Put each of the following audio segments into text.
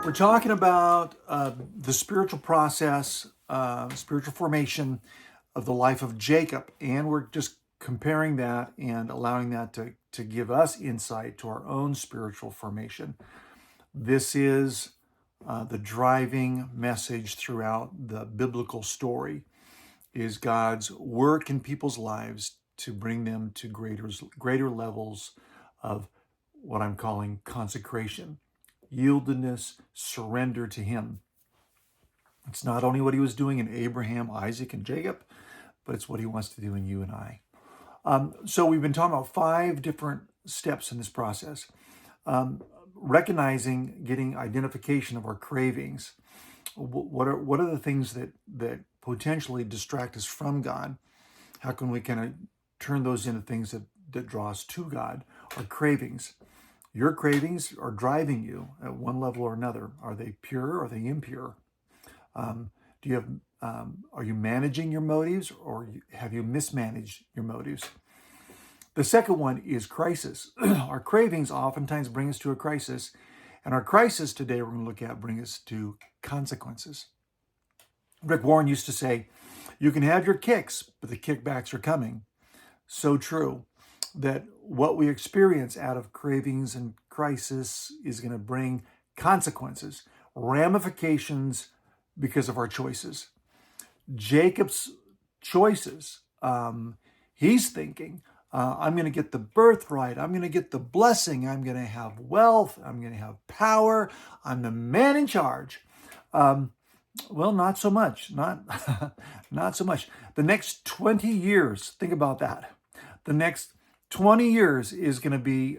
We're talking about the spiritual process, spiritual formation of the life of Jacob, and we're just comparing that and allowing that to give us insight to our own spiritual formation. This is the driving message throughout the biblical story, is God's work in people's lives to bring them to greater levels of what I'm calling consecration, yieldedness, surrender to Him. It's not only what He was doing in Abraham, Isaac, and Jacob, but it's what He wants to do in you and I. So we've been talking about 5 different steps in this process. Recognizing, getting identification of our cravings. What are the things that potentially distract us from God? How can we kind of turn those into things that draw us to God? Our cravings. Your cravings are driving you at one level or another. Are they pure or are they impure? Do you have? Are you managing your motives, or have you mismanaged your motives? The second one is crisis. Our cravings oftentimes bring us to a crisis, and our crisis today we're going to look at bring us to consequences. Rick Warren used to say, "You can have your kicks, but the kickbacks are coming." So true. That what we experience out of cravings and crisis is going to bring consequences, ramifications because of our choices. Jacob's choices, he's thinking, I'm going to get the birthright, I'm going to get the blessing, I'm going to have wealth, I'm going to have power, I'm the man in charge. Well, not so much, not so much. The next 20 years, think about that. The next 20 years is going to be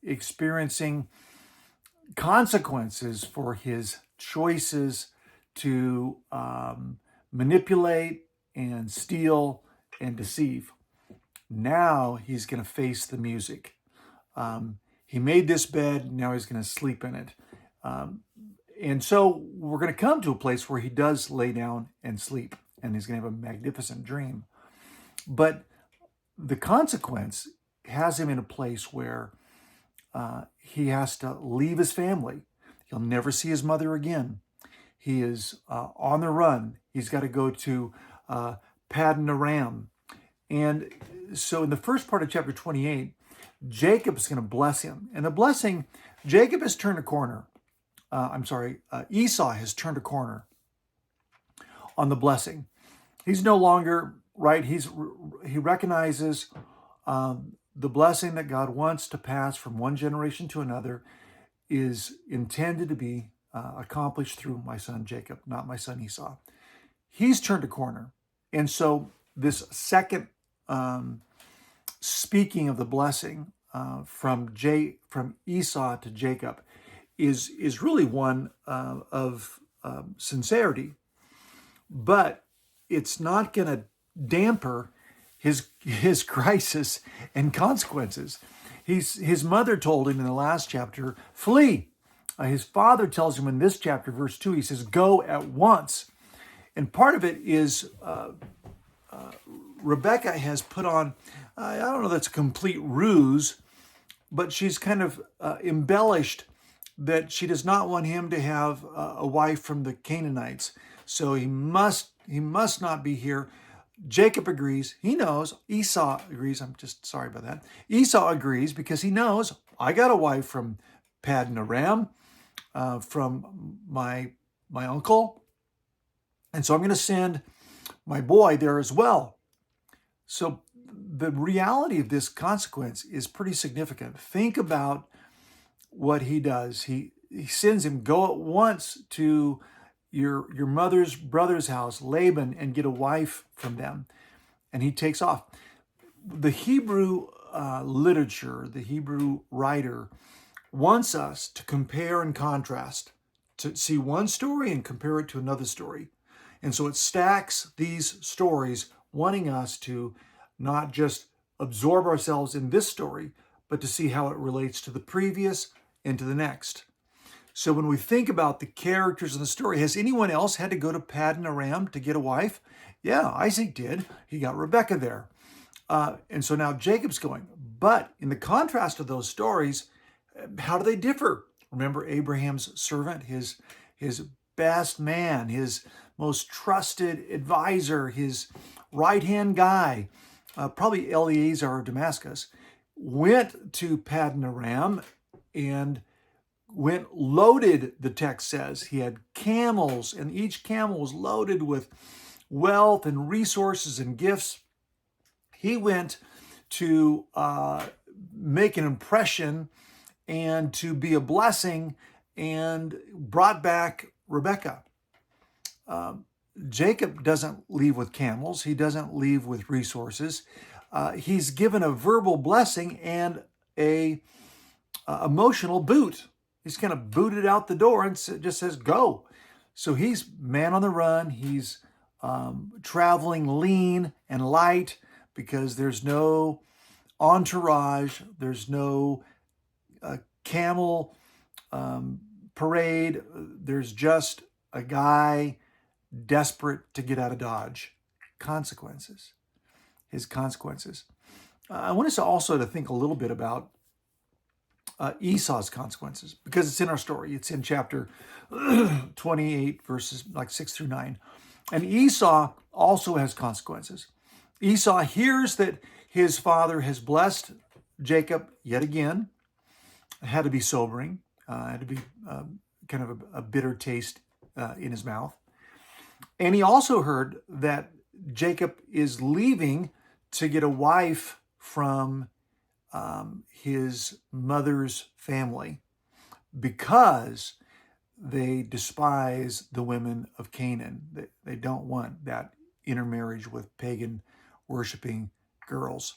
experiencing consequences for his choices to manipulate and steal and deceive. Now he's going to face the music. He made this bed, now he's going to sleep in it. And so we're going to come to a place where he does lay down and sleep, and he's going to have a magnificent dream. But the consequence has him in a place where he has to leave his family. He'll never see his mother again. He is on the run. He's got to go to Paddan Aram. And so in the first part of chapter 28, Jacob is going to bless him. And the blessing, Jacob has turned a corner. Esau has turned a corner on the blessing. He's no longer, right, he recognizes the blessing that God wants to pass from one generation to another is intended to be accomplished through my son Jacob, not my son Esau. He's turned a corner. And so this second speaking of the blessing from Esau to Jacob is really one of sincerity, but it's not going to damper his crisis and consequences. His mother told him in the last chapter, flee. His father tells him in this chapter, verse 2, he says, go at once. And part of it is Rebecca has put on, I don't know that's a complete ruse, but she's kind of embellished that she does not want him to have a wife from the Canaanites. So he must not be here. Jacob agrees. He knows. Esau agrees. I'm just sorry about that. Esau agrees because he knows I got a wife from Paddan Aram, from my uncle. And so I'm going to send my boy there as well. So the reality of this consequence is pretty significant. Think about what he does. He sends him, go at once to your mother's brother's house, Laban, and get a wife from them. And he takes off. The Hebrew literature, the Hebrew writer wants us to compare and contrast, to see one story and compare it to another story. And so it stacks these stories, wanting us to not just absorb ourselves in this story, but to see how it relates to the previous and to the next. So when we think about the characters in the story, has anyone else had to go to Paddan Aram to get a wife? Yeah, Isaac did. He got Rebecca there. And so now Jacob's going. But in the contrast of those stories, how do they differ? Remember Abraham's servant, his best man, his most trusted advisor, his right-hand guy, probably Eleazar of Damascus, went to Paddan Aram and went loaded, the text says. He had camels, and each camel was loaded with wealth and resources and gifts. He went to make an impression and to be a blessing, and brought back Rebekah. Jacob doesn't leave with camels. He doesn't leave with resources. He's given a verbal blessing and a emotional boot. He's kind of booted out the door and just says, go. So he's man on the run. He's traveling lean and light because there's no entourage. There's no camel parade. There's just a guy desperate to get out of Dodge. Consequences. His consequences. I want us also to think a little bit about Esau's consequences, because it's in our story. It's in chapter 28, verses like 6 through 9. And Esau also has consequences. Esau hears that his father has blessed Jacob yet again. It had to be sobering. Had to be kind of a bitter taste in his mouth. And he also heard that Jacob is leaving to get a wife from his mother's family because they despise the women of Canaan. They don't want that intermarriage with pagan worshiping girls.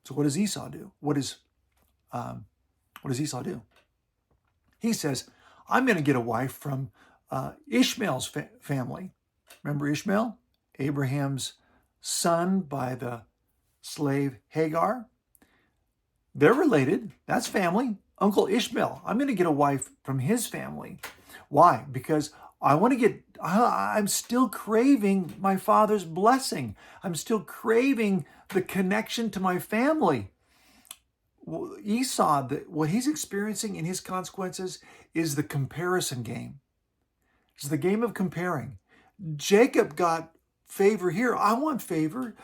So what does Esau do? What does Esau do? He says, I'm going to get a wife from Ishmael's family. Remember Ishmael? Abraham's son by the slave Hagar. They're related. That's family. Uncle Ishmael. I'm going to get a wife from his family. Why? Because I'm still craving my father's blessing. I'm still craving the connection to my family. Esau, what he's experiencing in his consequences is the comparison game. It's the game of comparing. Jacob got favor here. I want favor.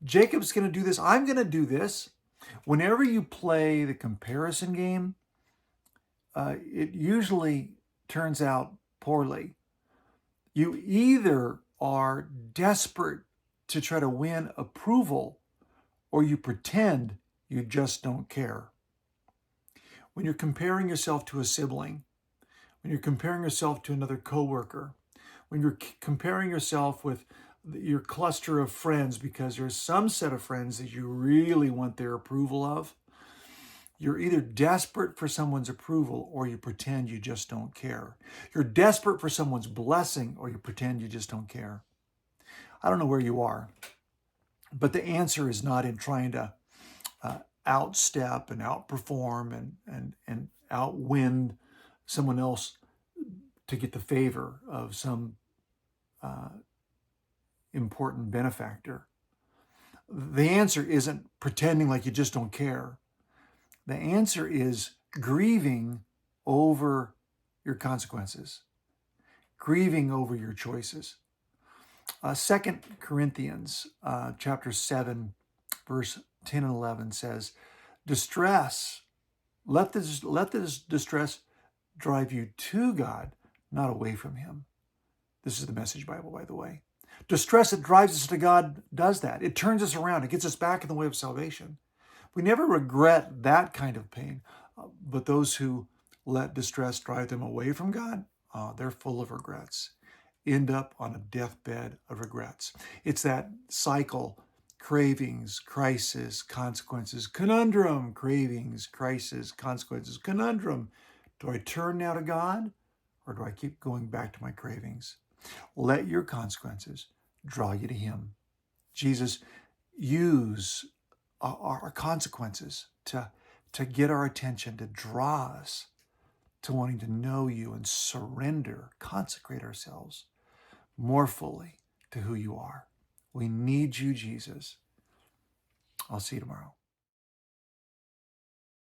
Jacob's going to do this. I'm going to do this. Whenever you play the comparison game, it usually turns out poorly. You either are desperate to try to win approval, or you pretend you just don't care. When you're comparing yourself to a sibling, when you're comparing yourself to another coworker, when you're comparing yourself with your cluster of friends because there's some set of friends that you really want their approval of, you're either desperate for someone's approval or you pretend you just don't care. You're desperate for someone's blessing or you pretend you just don't care. I don't know where you are, but the answer is not in trying to outstep and outperform and outwin someone else to get the favor of some important benefactor. The answer isn't pretending like you just don't care. The answer is grieving over your consequences, grieving over your choices. 2 Corinthians chapter 7, verse 10 and 11 says, let this distress drive you to God, not away from him. This is the Message Bible, by the way. Distress that drives us to God does that. It turns us around. It gets us back in the way of salvation. We never regret that kind of pain, but those who let distress drive them away from God, they're full of regrets. End up on a deathbed of regrets. It's that cycle: cravings, crisis, consequences, conundrum, cravings, crisis, consequences, conundrum. Do I turn now to God, or do I keep going back to my cravings? Let your consequences draw you to him. Jesus, use our consequences to get our attention, to draw us to wanting to know you and surrender, consecrate ourselves more fully to who you are. We need you, Jesus. I'll see you tomorrow.